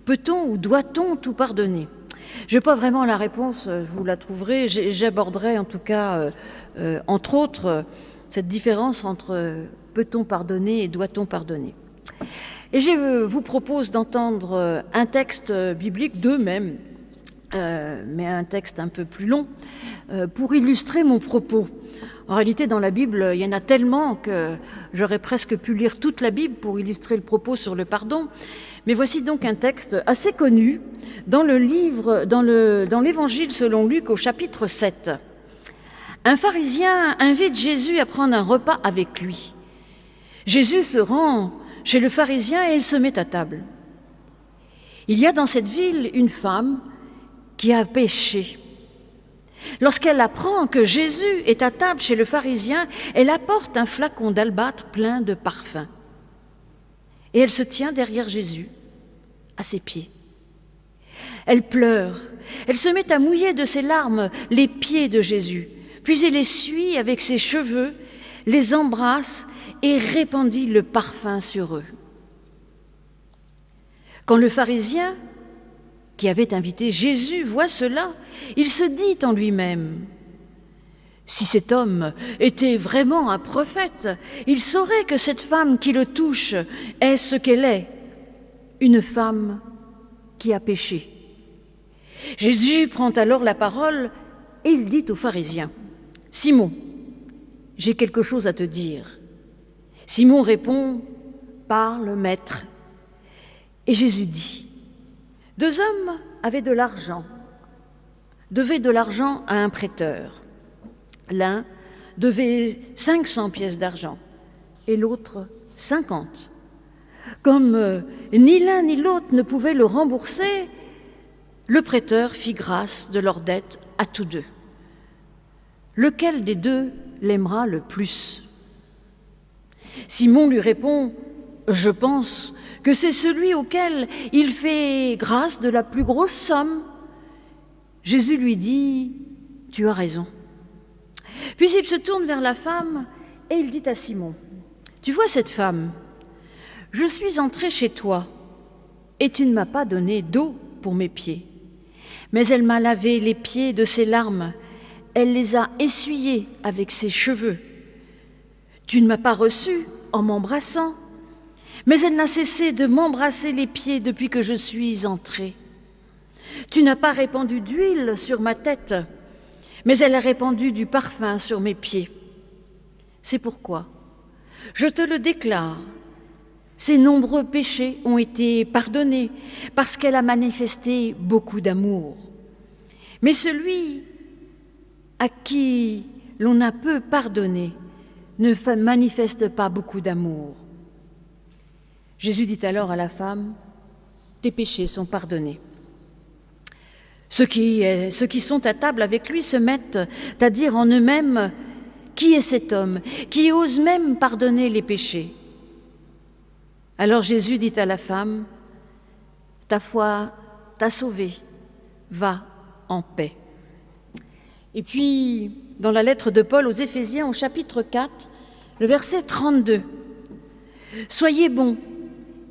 Peut-on ou doit-on tout pardonner? Je n'ai pas vraiment la réponse, vous la trouverez. J'aborderai en tout cas, entre autres, cette différence entre peut-on pardonner et doit-on pardonner. Et je vous propose d'entendre un texte biblique, deux même, mais un texte un peu plus long, pour illustrer mon propos. En réalité, dans la Bible, il y en a tellement que j'aurais presque pu lire toute la Bible pour illustrer le propos sur le pardon. Mais voici donc un texte assez connu dans l'Évangile selon Luc au chapitre 7. Un pharisien invite Jésus à prendre un repas avec lui. Jésus se rend chez le pharisien et il se met à table. Il y a dans cette ville une femme qui a péché. Lorsqu'elle apprend que Jésus est à table chez le pharisien, elle apporte un flacon d'albâtre plein de parfum. Et elle se tient derrière Jésus, à ses pieds. Elle pleure, elle se met à mouiller de ses larmes les pieds de Jésus, puis elle essuie avec ses cheveux, les embrasse et répandit le parfum sur eux. Quand le pharisien qui avait invité Jésus voit cela, il se dit en lui-même: si cet homme était vraiment un prophète, il saurait que cette femme qui le touche est ce qu'elle est, une femme qui a péché. Jésus prend alors la parole et il dit au pharisien: Simon, j'ai quelque chose à te dire. Simon répond: parle, maître. Et Jésus dit: deux hommes devaient de l'argent à un prêteur. L'un devait 500 pièces d'argent et l'autre 50. Comme ni l'un ni l'autre ne pouvaient le rembourser, le prêteur fit grâce de leur dette à tous deux. Lequel des deux l'aimera le plus? Simon lui répond: je pense que c'est celui auquel il fait grâce de la plus grosse somme. Jésus lui dit: tu as raison. Puis il se tourne vers la femme et il dit à Simon: tu vois cette femme, je suis entré chez toi et tu ne m'as pas donné d'eau pour mes pieds, mais elle m'a lavé les pieds de ses larmes, elle les a essuyés avec ses cheveux. Tu ne m'as pas reçu en m'embrassant, mais elle n'a cessé de m'embrasser les pieds depuis que je suis entrée. Tu n'as pas répandu d'huile sur ma tête, mais elle a répandu du parfum sur mes pieds. C'est pourquoi, je te le déclare, ses nombreux péchés ont été pardonnés parce qu'elle a manifesté beaucoup d'amour. Mais celui à qui l'on a peu pardonné ne manifeste pas beaucoup d'amour. Jésus dit alors à la femme: tes péchés sont pardonnés. Ceux qui sont à table avec lui se mettent à dire en eux-mêmes: qui est cet homme qui ose même pardonner les péchés? Alors Jésus dit à la femme: ta foi t'a sauvée, va en paix. Et puis, dans la lettre de Paul aux Éphésiens au chapitre 4, le verset 32, soyez bons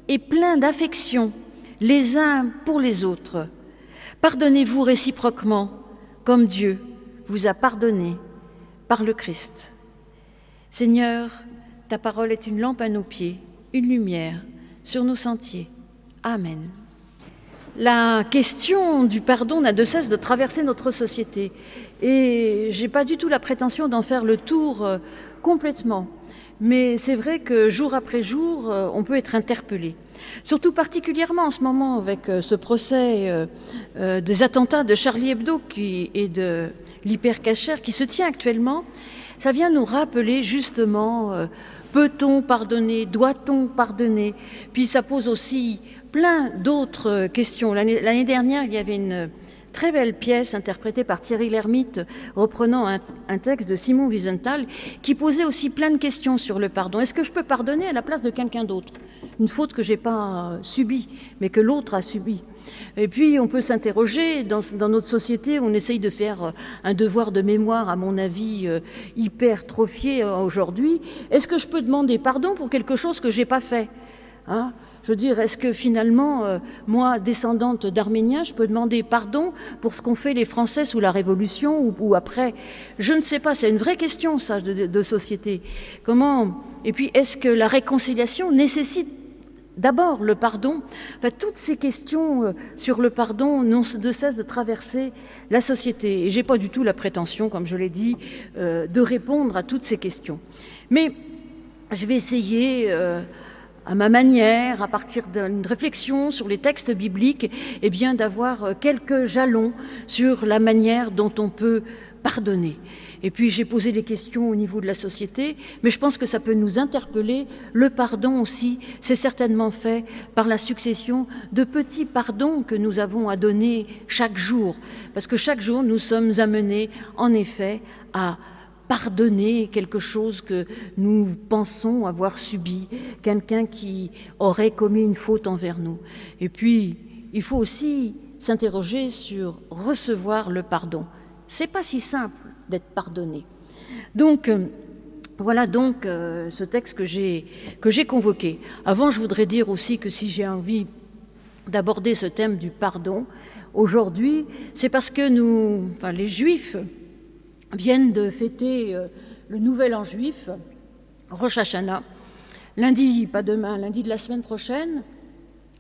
et pleins d'affection les uns pour les autres. Pardonnez-vous réciproquement, comme Dieu vous a pardonné par le Christ. Seigneur, ta parole est une lampe à nos pieds, une lumière sur nos sentiers. Amen. La question du pardon n'a de cesse de traverser notre société. Et je n'ai pas du tout la prétention d'en faire le tour complètement. Mais c'est vrai que jour après jour, on peut être interpellé. Surtout particulièrement en ce moment avec ce procès des attentats de Charlie Hebdo et de l'hypercacher qui se tient actuellement. Ça vient nous rappeler justement, peut-on pardonner, doit-on pardonner? Puis ça pose aussi plein d'autres questions. L'année dernière, il y avait une très belle pièce interprétée par Thierry Lhermitte, reprenant un texte de Simon Wiesenthal, qui posait aussi plein de questions sur le pardon. Est-ce que je peux pardonner à la place de quelqu'un d'autre? Une faute que je n'ai pas subie, mais que l'autre a subie. Et puis, on peut s'interroger, dans notre société, on essaye de faire un devoir de mémoire, à mon avis, hypertrophié aujourd'hui. Est-ce que je peux demander pardon pour quelque chose que je n'ai pas fait? Hein? Je veux dire, est-ce que finalement, moi, descendante d'Arméniens, je peux demander pardon pour ce qu'ont fait les Français sous la Révolution ou après? Je ne sais pas, c'est une vraie question, ça, de société. Comment? Et puis, est-ce que la réconciliation nécessite d'abord le pardon? Enfin, toutes ces questions sur le pardon n'ont de cesse de traverser la société. Et je n'ai pas du tout la prétention, comme je l'ai dit, de répondre à toutes ces questions. Mais je vais essayer... à ma manière, à partir d'une réflexion sur les textes bibliques, eh bien d'avoir quelques jalons sur la manière dont on peut pardonner. Et puis j'ai posé des questions au niveau de la société, mais je pense que ça peut nous interpeller. Le pardon aussi, c'est certainement fait par la succession de petits pardons que nous avons à donner chaque jour, parce que chaque jour nous sommes amenés, en effet, à pardonner quelque chose que nous pensons avoir subi, quelqu'un qui aurait commis une faute envers nous. Et puis, il faut aussi s'interroger sur recevoir le pardon. C'est pas si simple d'être pardonné. Donc, voilà donc ce texte que j'ai convoqué. Avant, je voudrais dire aussi que si j'ai envie d'aborder ce thème du pardon aujourd'hui, c'est parce que les Juifs, viennent de fêter le Nouvel An juif, Rosh Hashanah. Lundi, pas demain, lundi de la semaine prochaine,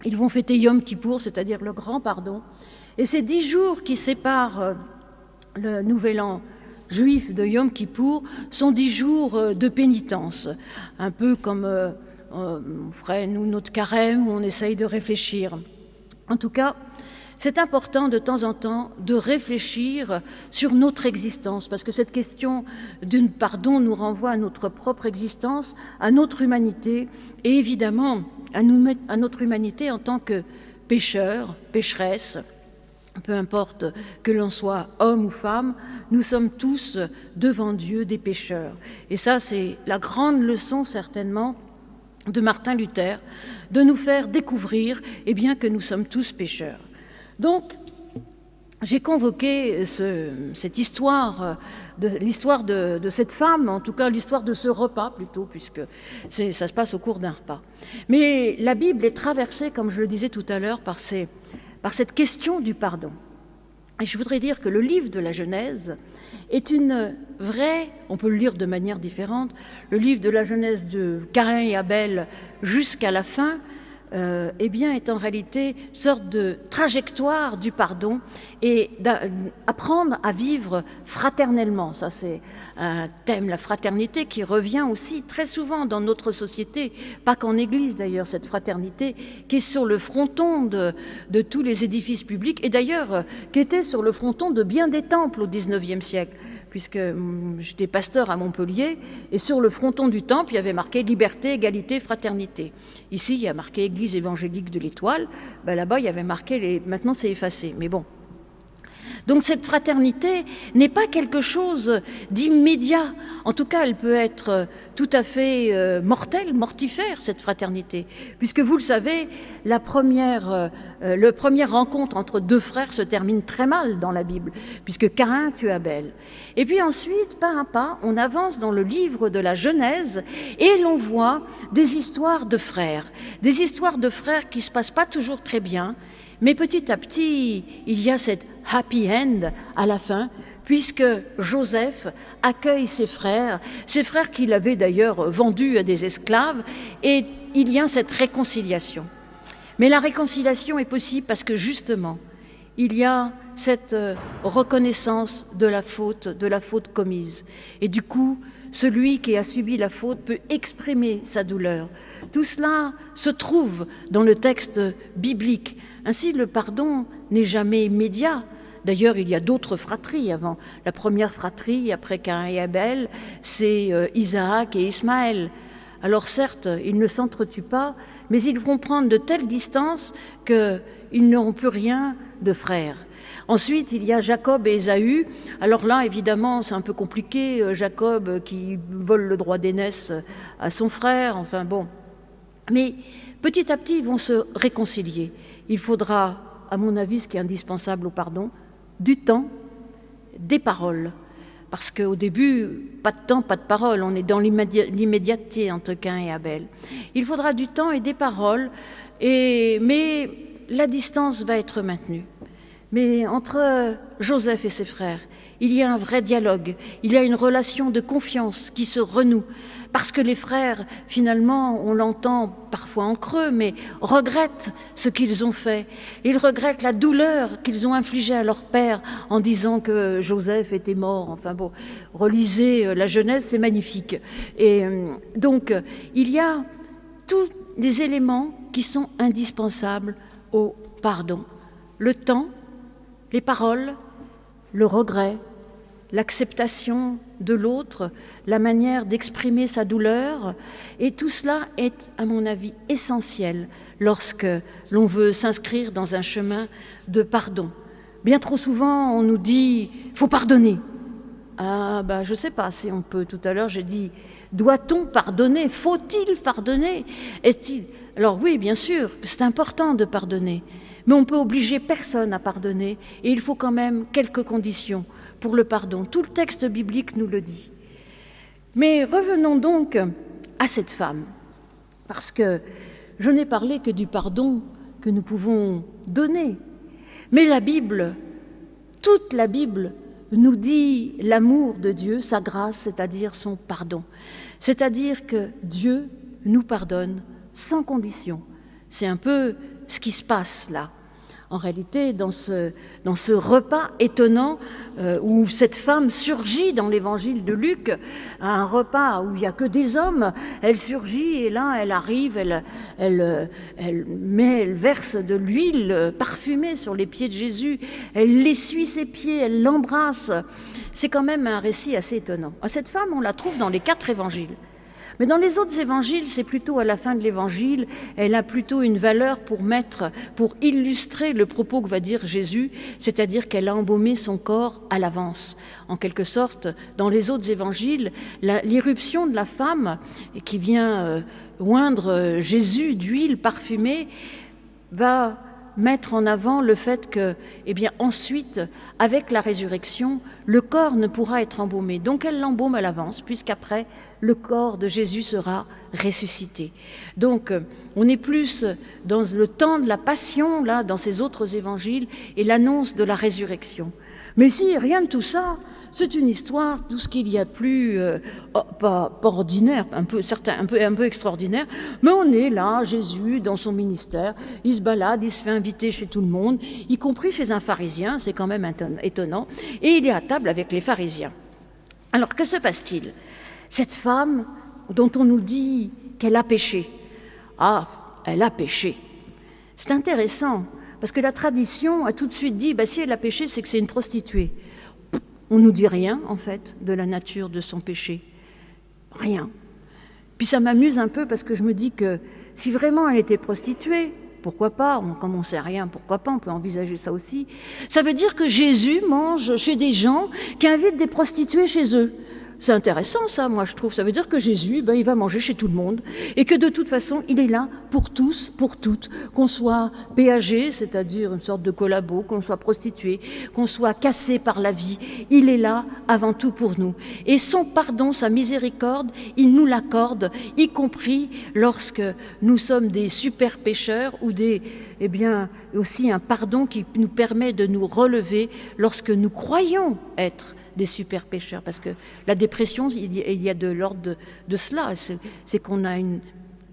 ils vont fêter Yom Kippour, c'est-à-dire le grand pardon. Et ces 10 jours qui séparent le Nouvel An juif de Yom Kippour sont 10 jours de pénitence, un peu comme on ferait nous notre carême où on essaye de réfléchir. En tout cas, c'est important de temps en temps de réfléchir sur notre existence, parce que cette question du pardon nous renvoie à notre propre existence, à notre humanité, et évidemment à notre humanité en tant que pécheurs, pécheresses. Peu importe que l'on soit homme ou femme, nous sommes tous devant Dieu des pécheurs. Et ça, c'est la grande leçon certainement de Martin Luther, de nous faire découvrir que nous sommes tous pécheurs. Donc, j'ai convoqué cette histoire, l'histoire de cette femme, en tout cas l'histoire de ce repas plutôt, puisque ça se passe au cours d'un repas. Mais la Bible est traversée, comme je le disais tout à l'heure, par cette question du pardon. Et je voudrais dire que le livre de la Genèse est une vraie, on peut le lire de manière différente, le livre de la Genèse de Caïn et Abel jusqu'à la fin, est en réalité une sorte de trajectoire du pardon et d'apprendre à vivre fraternellement. Ça, c'est un thème, la fraternité, qui revient aussi très souvent dans notre société, pas qu'en Église d'ailleurs, cette fraternité qui est sur le fronton de tous les édifices publics et d'ailleurs qui était sur le fronton de bien des temples au XIXe siècle. Puisque j'étais pasteur à Montpellier, et sur le fronton du temple, il y avait marqué « Liberté, égalité, fraternité ». Ici, il y a marqué « Église évangélique de l'Étoile ». Là-bas, il y avait marqué « Maintenant, c'est effacé ». Mais bon. Donc cette fraternité n'est pas quelque chose d'immédiat. En tout cas, elle peut être tout à fait mortelle, mortifère, cette fraternité. Puisque vous le savez, la première rencontre entre deux frères se termine très mal dans la Bible, puisque Caïn tue Abel. Et puis ensuite, pas à pas, on avance dans le livre de la Genèse et l'on voit des histoires de frères. Des histoires de frères qui ne se passent pas toujours très bien, mais petit à petit, il y a cette happy end à la fin, puisque Joseph accueille ses frères qu'il avait d'ailleurs vendus à des esclaves, et il y a cette réconciliation. Mais la réconciliation est possible parce que justement, il y a cette reconnaissance de la faute commise. Et du coup, celui qui a subi la faute peut exprimer sa douleur. Tout cela se trouve dans le texte biblique. Ainsi, le pardon n'est jamais immédiat. D'ailleurs, il y a d'autres fratries avant. La première fratrie, après Caïn et Abel, c'est Isaac et Ismaël. Alors certes, ils ne s'entretuent pas, mais ils vont prendre de telles distances qu'ils n'auront plus rien de frères. Ensuite, il y a Jacob et Ésaü. Alors là, évidemment, c'est un peu compliqué. Jacob qui vole le droit d'aînesse à son frère, enfin bon. Mais petit à petit, ils vont se réconcilier. Il faudra, à mon avis, ce qui est indispensable au pardon, du temps, des paroles. parce qu'au début, pas de temps, pas de parole, on est dans l'immédiateté entre Caïn et Abel. Il faudra du temps et des paroles, mais la distance va être maintenue. Mais entre Joseph et ses frères, il y a un vrai dialogue, il y a une relation de confiance qui se renoue, parce que les frères, finalement, on l'entend parfois en creux, mais regrettent ce qu'ils ont fait. Ils regrettent la douleur qu'ils ont infligée à leur père en disant que Joseph était mort. Enfin bon, relisez la Genèse, c'est magnifique. Et donc, il y a tous les éléments qui sont indispensables au pardon. Le temps, les paroles, le regret, l'acceptation de l'autre, la manière d'exprimer sa douleur, et tout cela est, à mon avis, essentiel lorsque l'on veut s'inscrire dans un chemin de pardon. Bien trop souvent, on nous dit « faut pardonner ». Ah, je sais pas si on peut. Tout à l'heure, j'ai dit « doit-on pardonner ? Faut-il pardonner ?» Alors oui, bien sûr, c'est important de pardonner, mais on peut obliger personne à pardonner, et il faut quand même quelques conditions pour le pardon. Tout le texte biblique nous le dit. Mais revenons donc à cette femme, parce que je n'ai parlé que du pardon que nous pouvons donner. Mais la Bible, toute la Bible, nous dit l'amour de Dieu, sa grâce, c'est-à-dire son pardon. C'est-à-dire que Dieu nous pardonne sans condition. C'est un peu ce qui se passe là. En réalité, dans ce repas étonnant où cette femme surgit dans l'évangile de Luc, à un repas où il n'y a que des hommes, elle surgit et là, elle arrive, elle verse de l'huile parfumée sur les pieds de Jésus, elle essuie ses pieds, elle l'embrasse. C'est quand même un récit assez étonnant. Cette femme, on la trouve dans les 4 évangiles. Mais dans les autres évangiles, c'est plutôt à la fin de l'évangile, elle a plutôt une valeur pour illustrer le propos que va dire Jésus, c'est-à-dire qu'elle a embaumé son corps à l'avance. En quelque sorte, dans les autres évangiles, l'irruption de la femme qui vient oindre Jésus d'huile parfumée va mettre en avant le fait que, ensuite, avec la résurrection, le corps ne pourra être embaumé. Donc elle l'embaume à l'avance, puisqu'après, le corps de Jésus sera ressuscité. Donc, on est plus dans le temps de la passion, là, dans ces autres évangiles, et l'annonce de la résurrection. Mais si, rien de tout ça, c'est une histoire, tout ce qu'il y a de plus, pas ordinaire, un peu extraordinaire, mais on est là, Jésus, dans son ministère, il se balade, il se fait inviter chez tout le monde, y compris chez un pharisien, c'est quand même étonnant, et il est à table avec les pharisiens. Alors, que se passe-t-il ? Cette femme dont on nous dit qu'elle a péché, elle a péché. C'est intéressant, parce que la tradition a tout de suite dit, si elle a péché, c'est que c'est une prostituée. On ne nous dit rien, en fait, de la nature de son péché. Rien. Puis ça m'amuse un peu parce que je me dis que si vraiment elle était prostituée, pourquoi pas, comme on ne sait rien, pourquoi pas, on peut envisager ça aussi. Ça veut dire que Jésus mange chez des gens qui invitent des prostituées chez eux. C'est intéressant ça, moi je trouve. Ça veut dire que Jésus, il va manger chez tout le monde et que de toute façon, il est là pour tous, pour toutes. Qu'on soit péagé, c'est-à-dire une sorte de collabo, qu'on soit prostitué, qu'on soit cassé par la vie, il est là avant tout pour nous. Et son pardon, sa miséricorde, il nous l'accorde, y compris lorsque nous sommes des super pécheurs ou aussi un pardon qui nous permet de nous relever lorsque nous croyons être des super pécheurs, parce que la dépression, il y a de l'ordre de cela, c'est qu'on a une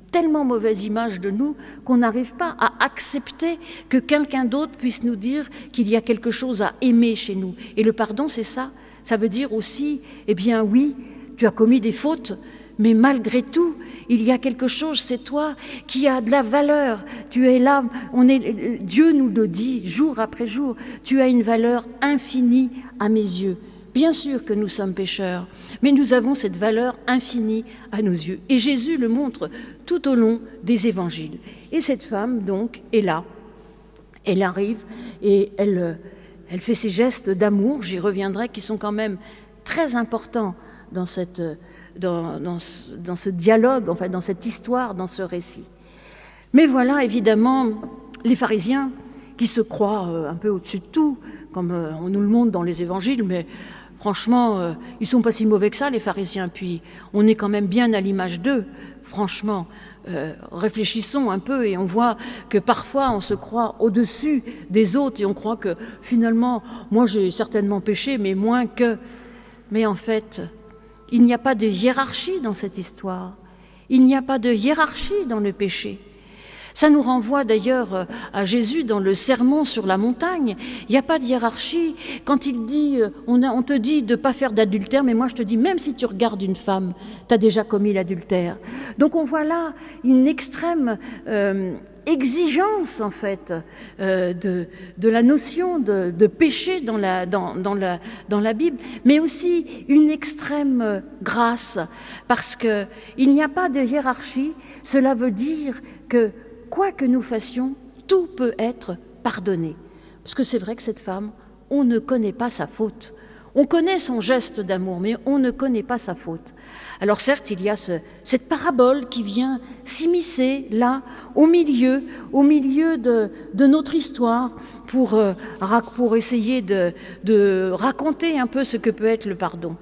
tellement mauvaise image de nous qu'on n'arrive pas à accepter que quelqu'un d'autre puisse nous dire qu'il y a quelque chose à aimer chez nous. Et le pardon, c'est ça. Ça veut dire aussi, oui, tu as commis des fautes, mais malgré tout, il y a quelque chose, c'est toi qui as de la valeur. Tu es là, Dieu nous le dit jour après jour, tu as une valeur infinie à mes yeux. Bien sûr que nous sommes pécheurs, mais nous avons cette valeur infinie à nos yeux. Et Jésus le montre tout au long des évangiles. Et cette femme, donc, est là. Elle arrive et elle fait ces gestes d'amour, j'y reviendrai, qui sont quand même très importants dans ce dialogue, enfin dans cette histoire, dans ce récit. Mais voilà, évidemment, les pharisiens qui se croient un peu au-dessus de tout, comme on nous le montre dans les évangiles, mais Franchement, ils sont pas si mauvais que ça, les pharisiens. Puis, on est quand même bien à l'image d'eux. Franchement, réfléchissons un peu et on voit que parfois, on se croit au-dessus des autres et on croit que finalement, moi, j'ai certainement péché, mais moins que... Mais en fait, il n'y a pas de hiérarchie dans cette histoire. Il n'y a pas de hiérarchie dans le péché. Ça nous renvoie d'ailleurs à Jésus dans le sermon sur la montagne. Il n'y a pas de hiérarchie. Quand il dit, on te dit de ne pas faire d'adultère, mais moi je te dis, même si tu regardes une femme, tu as déjà commis l'adultère. Donc on voit là une extrême exigence en fait de la notion de péché dans la Bible, mais aussi une extrême grâce, parce que il n'y a pas de hiérarchie. Cela veut dire que quoi que nous fassions, tout peut être pardonné. Parce que c'est vrai que cette femme, on ne connaît pas sa faute. On connaît son geste d'amour, mais on ne connaît pas sa faute. Alors certes, il y a cette parabole qui vient s'immiscer là, au milieu de notre histoire, pour essayer de raconter un peu ce que peut être le pardon.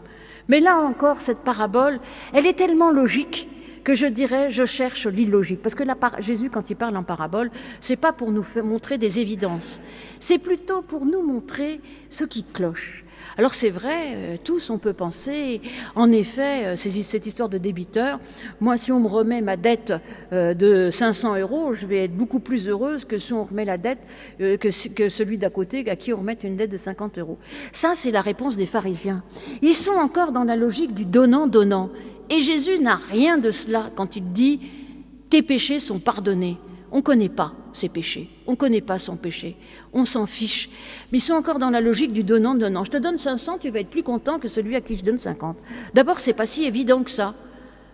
Mais là encore, cette parabole, elle est tellement logique que je dirais, je cherche l'illogique. Parce que Jésus, quand il parle en parabole, c'est pas pour nous montrer des évidences. C'est plutôt pour nous montrer ce qui cloche. Alors c'est vrai, tous on peut penser, en effet, cette histoire de débiteur, moi si on me remet ma dette de 500 €, je vais être beaucoup plus heureuse que si on remet la dette que celui d'à côté à qui on remet une dette de 50 €. Ça, c'est la réponse des pharisiens. Ils sont encore dans la logique du donnant-donnant. Et Jésus n'a rien de cela quand il dit « tes péchés sont pardonnés ». On ne connaît pas ses péchés, on ne connaît pas son péché, on s'en fiche. Mais ils sont encore dans la logique du donnant-donnant. Je te donne 500, tu vas être plus content que celui à qui je donne 50. D'abord, c'est pas si évident que ça.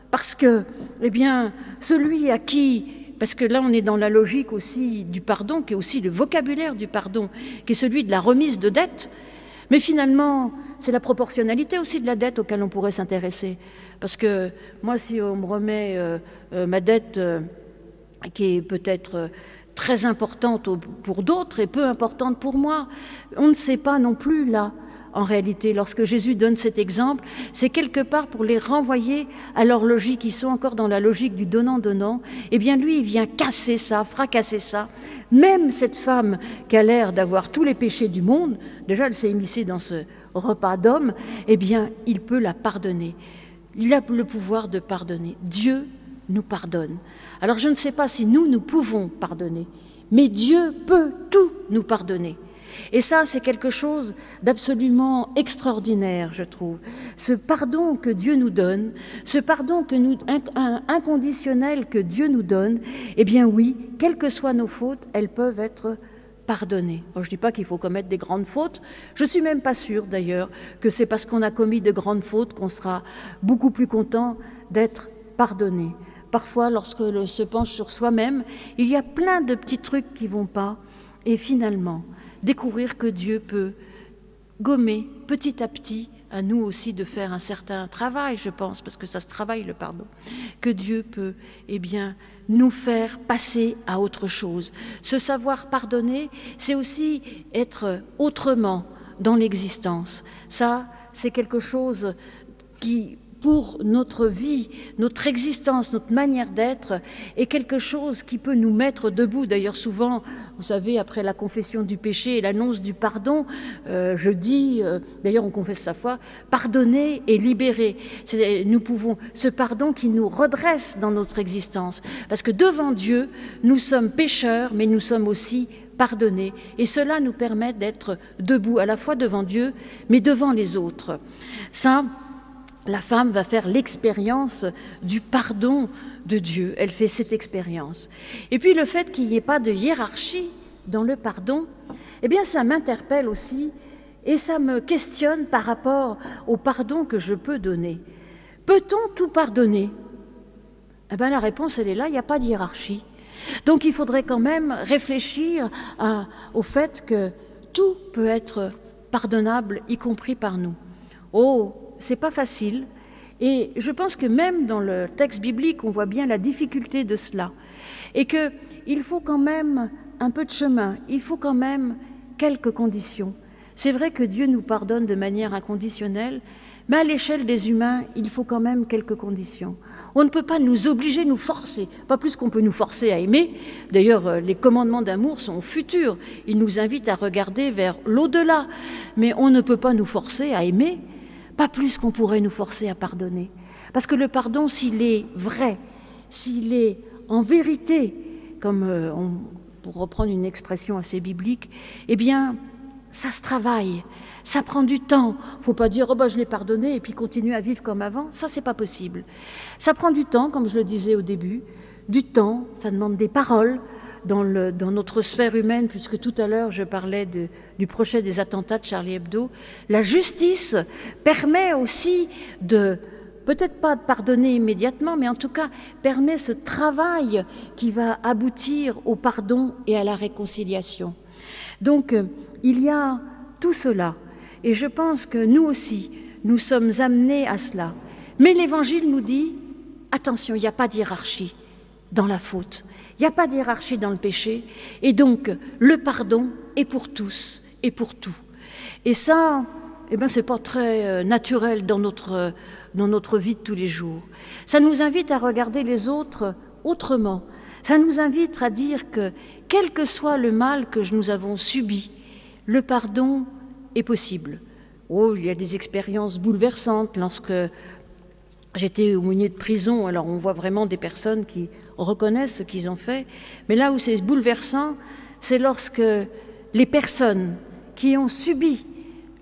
Parce que, celui à qui... Parce que là, on est dans la logique aussi du pardon, qui est aussi le vocabulaire du pardon, qui est celui de la remise de dette. Mais finalement, c'est la proportionnalité aussi de la dette auquel on pourrait s'intéresser. Parce que moi, si on me remet ma dette qui est peut-être très importante pour d'autres et peu importante pour moi, on ne sait pas non plus là. En réalité, lorsque Jésus donne cet exemple, c'est quelque part pour les renvoyer à leur logique. Ils sont encore dans la logique du donnant-donnant. Eh bien, lui, il vient casser ça, fracasser ça. Même cette femme qui a l'air d'avoir tous les péchés du monde, déjà elle s'est immiscée dans ce repas d'hommes, eh bien, il peut la pardonner. Il a le pouvoir de pardonner. Dieu nous pardonne. Alors je ne sais pas si nous pouvons pardonner, mais Dieu peut tout nous pardonner. Et ça, c'est quelque chose d'absolument extraordinaire, je trouve. Ce pardon que Dieu nous donne, ce pardon inconditionnel que Dieu nous donne, eh bien oui, quelles que soient nos fautes, elles peuvent être pardonnées. Alors, je ne dis pas qu'il faut commettre des grandes fautes. Je ne suis même pas sûre, d'ailleurs, que c'est parce qu'on a commis de grandes fautes qu'on sera beaucoup plus content d'être pardonné. Parfois, lorsqu'on se penche sur soi-même, il y a plein de petits trucs qui ne vont pas. Et finalement, découvrir que Dieu peut gommer petit à petit, à nous aussi de faire un certain travail, je pense, parce que ça se travaille le pardon, que Dieu peut, nous faire passer à autre chose. Ce savoir pardonner, c'est aussi être autrement dans l'existence. Ça, c'est quelque chose qui, pour notre vie, notre existence, notre manière d'être, est quelque chose qui peut nous mettre debout. D'ailleurs, souvent, vous savez, après la confession du péché et l'annonce du pardon, je dis, d'ailleurs on confesse sa foi, pardonner et libérer. Nous pouvons, ce pardon qui nous redresse dans notre existence. Parce que devant Dieu, nous sommes pécheurs, mais nous sommes aussi pardonnés. Et cela nous permet d'être debout, à la fois devant Dieu, mais devant les autres. Ça, la femme va faire l'expérience du pardon de Dieu. Elle fait cette expérience. Et puis le fait qu'il n'y ait pas de hiérarchie dans le pardon, ça m'interpelle aussi et ça me questionne par rapport au pardon que je peux donner. Peut-on tout pardonner ? La réponse, elle est là, il n'y a pas de hiérarchie. Donc il faudrait quand même réfléchir au fait que tout peut être pardonnable, y compris par nous. C'est pas facile, et je pense que même dans le texte biblique, on voit bien la difficulté de cela, et qu'il faut quand même un peu de chemin, il faut quand même quelques conditions. C'est vrai que Dieu nous pardonne de manière inconditionnelle, mais à l'échelle des humains, il faut quand même quelques conditions. On ne peut pas nous obliger, nous forcer, pas plus qu'on peut nous forcer à aimer. D'ailleurs, les commandements d'amour sont futurs. Ils nous invitent à regarder vers l'au-delà. Mais on ne peut pas nous forcer à aimer, pas plus qu'on pourrait nous forcer à pardonner. Parce que le pardon, s'il est vrai, s'il est en vérité, comme pour reprendre une expression assez biblique, eh bien, ça se travaille. Ça prend du temps. Il ne faut pas dire « je l'ai pardonné » et puis continuer à vivre comme avant. Ça, c'est pas possible. Ça prend du temps, comme je le disais au début. Du temps, ça demande des paroles dans notre sphère humaine, puisque tout à l'heure, je parlais du procès des attentats de Charlie Hebdo. La justice permet aussi peut-être pas de pardonner immédiatement, mais en tout cas permet ce travail qui va aboutir au pardon et à la réconciliation. Donc, il y a tout cela. Et je pense que nous aussi, nous sommes amenés à cela. Mais l'Évangile nous dit, attention, il n'y a pas de hiérarchie dans la faute. Il n'y a pas de hiérarchie dans le péché. Et donc, le pardon est pour tous et pour tout. Et ça, c'est pas très naturel dans notre vie de tous les jours. Ça nous invite à regarder les autres autrement. Ça nous invite à dire que, quel que soit le mal que nous avons subi, le pardon est possible. Il y a des expériences bouleversantes. Lorsque j'étais aumônier de prison, alors on voit vraiment des personnes qui reconnaissent ce qu'ils ont fait. Mais là où c'est bouleversant, c'est lorsque les personnes qui ont subi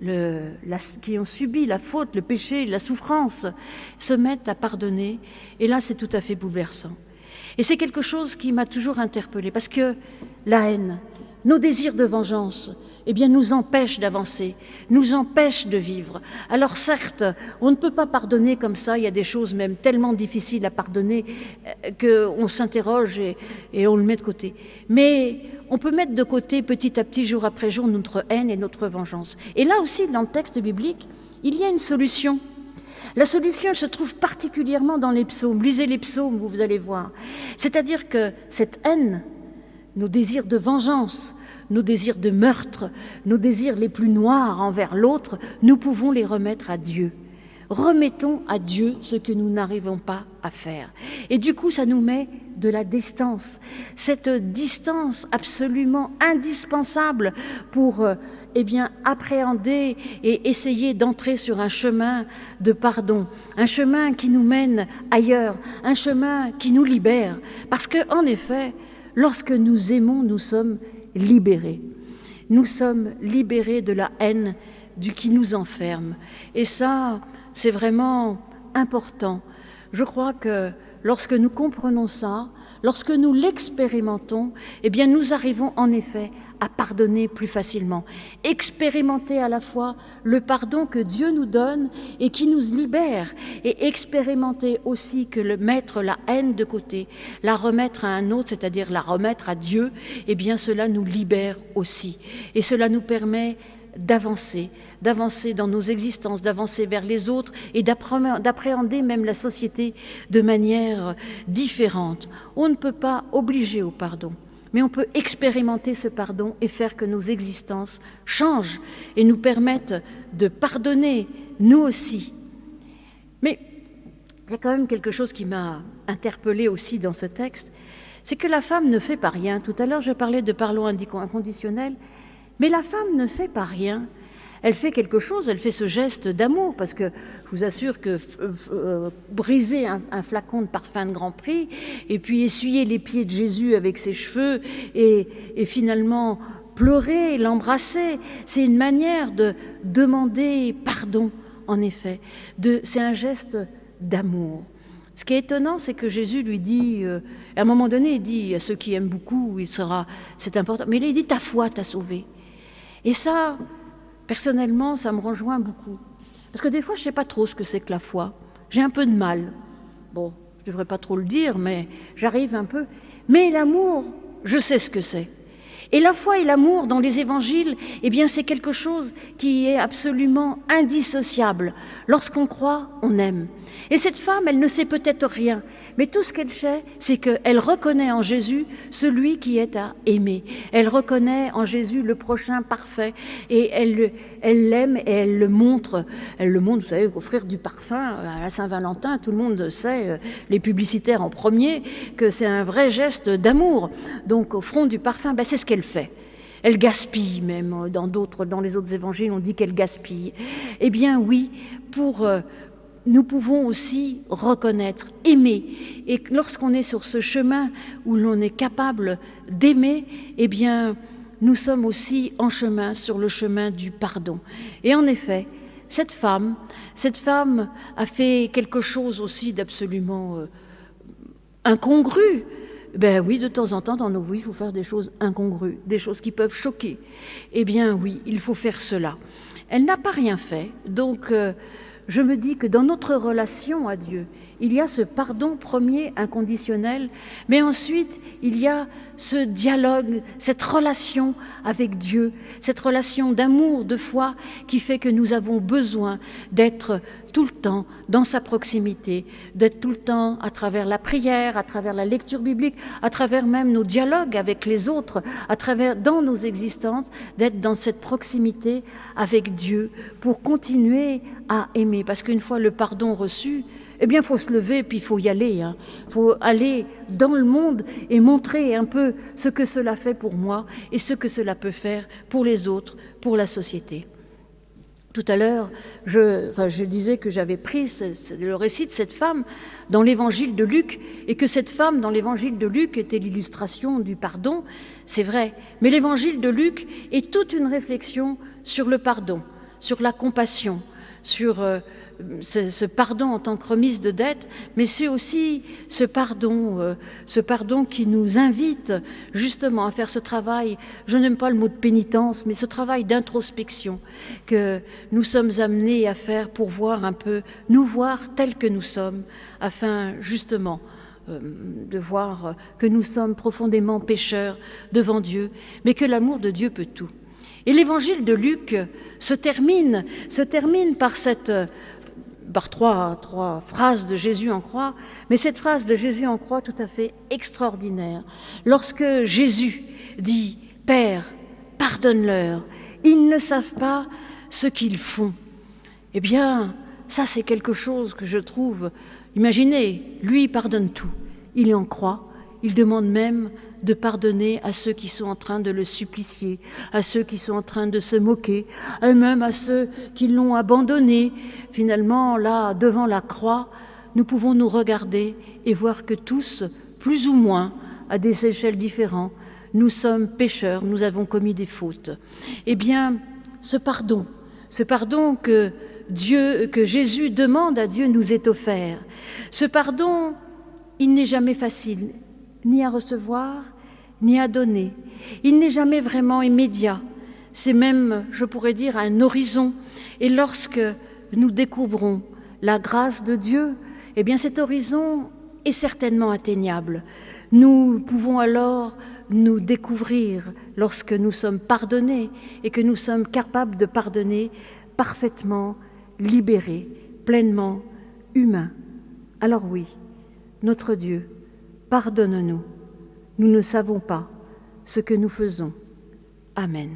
la faute, le péché, la souffrance, se mettent à pardonner. Et là, c'est tout à fait bouleversant. Et c'est quelque chose qui m'a toujours interpellée, parce que la haine, nos désirs de vengeance, nous empêchent d'avancer, nous empêchent de vivre. Alors certes, on ne peut pas pardonner comme ça, il y a des choses même tellement difficiles à pardonner qu'on s'interroge et on le met de côté. Mais on peut mettre de côté petit à petit, jour après jour, notre haine et notre vengeance. Et là aussi, dans le texte biblique, il y a une solution. La solution, elle se trouve particulièrement dans les psaumes. Lisez les psaumes, vous allez voir. C'est-à-dire que cette haine, nos désirs de vengeance, nos désirs de meurtre, nos désirs les plus noirs envers l'autre, nous pouvons les remettre à Dieu. Remettons à Dieu ce que nous n'arrivons pas à faire. Et du coup, ça nous met de la distance. Cette distance absolument indispensable pour appréhender et essayer d'entrer sur un chemin de pardon, un chemin qui nous mène ailleurs, un chemin qui nous libère. Parce que, en effet, lorsque nous aimons, nous sommes libérés. Nous sommes libérés de la haine qui nous enferme. Et ça, c'est vraiment important. Je crois que lorsque nous comprenons ça, lorsque nous l'expérimentons, nous arrivons en effet à pardonner plus facilement. Expérimenter à la fois le pardon que Dieu nous donne et qui nous libère, et expérimenter aussi que mettre la haine de côté, la remettre à un autre, c'est-à-dire la remettre à Dieu, cela nous libère aussi. Et cela nous permet d'avancer dans nos existences, d'avancer vers les autres et d'appréhender même la société de manière différente. On ne peut pas obliger au pardon, mais on peut expérimenter ce pardon et faire que nos existences changent et nous permettent de pardonner, nous aussi. Mais il y a quand même quelque chose qui m'a interpellée aussi dans ce texte, c'est que la femme ne fait pas rien. Tout à l'heure, je parlais de pardon inconditionnel, mais la femme ne fait pas rien. Elle fait quelque chose, elle fait ce geste d'amour, parce que je vous assure que briser un flacon de parfum de Grand Prix, et puis essuyer les pieds de Jésus avec ses cheveux, et finalement pleurer, l'embrasser, c'est une manière de demander pardon, en effet. C'est un geste d'amour. Ce qui est étonnant, c'est que Jésus lui dit, à un moment donné, il dit à ceux qui aiment beaucoup, c'est important, mais il dit, ta foi t'a sauvé. Et ça, personnellement, ça me rejoint beaucoup. Parce que des fois, je ne sais pas trop ce que c'est que la foi. J'ai un peu de mal. Bon, je ne devrais pas trop le dire, mais j'arrive un peu. Mais l'amour, je sais ce que c'est. Et la foi et l'amour dans les évangiles, c'est quelque chose qui est absolument indissociable. Lorsqu'on croit, on aime. Et cette femme, elle ne sait peut-être rien, Mais tout ce qu'elle sait, c'est qu'elle reconnaît en Jésus celui qui est à aimer. Elle reconnaît en Jésus le prochain parfait et elle l'aime et elle le montre. Elle le montre, vous savez, offrir du parfum à la Saint-Valentin, tout le monde sait, les publicitaires en premier, que c'est un vrai geste d'amour. Donc offrons du parfum, c'est ce qu'elle fait. Elle gaspille même, dans les autres évangiles, on dit qu'elle gaspille. Eh bien oui, nous pouvons aussi reconnaître, aimer. Et lorsqu'on est sur ce chemin où l'on est capable d'aimer, eh bien, nous sommes aussi en chemin, sur le chemin du pardon. Et en effet, cette femme a fait quelque chose aussi d'absolument incongru. Ben oui, de temps en temps, dans nos vies, il faut faire des choses incongrues, des choses qui peuvent choquer. Eh bien oui, il faut faire cela. Elle n'a pas rien fait, donc je me dis que dans notre relation à Dieu, il y a ce pardon premier inconditionnel, mais ensuite il y a ce dialogue, cette relation avec Dieu, cette relation d'amour, de foi qui fait que nous avons besoin d'être tout le temps dans sa proximité, d'être tout le temps à travers la prière, à travers la lecture biblique, à travers même nos dialogues avec les autres, à travers dans nos existences, d'être dans cette proximité avec Dieu pour continuer à aimer. Parce qu'une fois le pardon reçu, eh bien, il faut se lever, puis il faut y aller. Il faut aller dans le monde et montrer un peu ce que cela fait pour moi et ce que cela peut faire pour les autres, pour la société. Tout à l'heure, je disais que j'avais pris le récit de cette femme dans l'évangile de Luc et que cette femme dans l'évangile de Luc était l'illustration du pardon. C'est vrai, mais l'évangile de Luc est toute une réflexion sur le pardon, sur la compassion, sur ce pardon en tant que remise de dette, mais c'est aussi ce pardon qui nous invite justement à faire ce travail, je n'aime pas le mot de pénitence, mais ce travail d'introspection que nous sommes amenés à faire pour voir un peu, nous voir tels que nous sommes, afin justement de voir que nous sommes profondément pécheurs devant Dieu, mais que l'amour de Dieu peut tout. Et l'évangile de Luc se termine par trois phrases de Jésus en croix, mais cette phrase de Jésus en croix tout à fait extraordinaire. Lorsque Jésus dit « Père, pardonne-leur, ils ne savent pas ce qu'ils font », eh bien, ça c'est quelque chose que je trouve... Imaginez, lui il pardonne tout, il est en croix, il demande même de pardonner à ceux qui sont en train de le supplicier, à ceux qui sont en train de se moquer, et même à ceux qui l'ont abandonné. Finalement, là, devant la croix, nous pouvons nous regarder et voir que tous, plus ou moins, à des échelles différentes, nous sommes pécheurs, nous avons commis des fautes. Eh bien, ce pardon que Jésus demande à Dieu nous est offert. Ce pardon, il n'est jamais facile, ni à recevoir, ni à donner. Il n'est jamais vraiment immédiat. C'est même, je pourrais dire, un horizon. Et lorsque nous découvrons la grâce de Dieu, eh bien cet horizon est certainement atteignable. Nous pouvons alors nous découvrir lorsque nous sommes pardonnés et que nous sommes capables de pardonner parfaitement, libérés, pleinement humains. Alors oui, notre Dieu, pardonne-nous. Nous ne savons pas ce que nous faisons. Amen.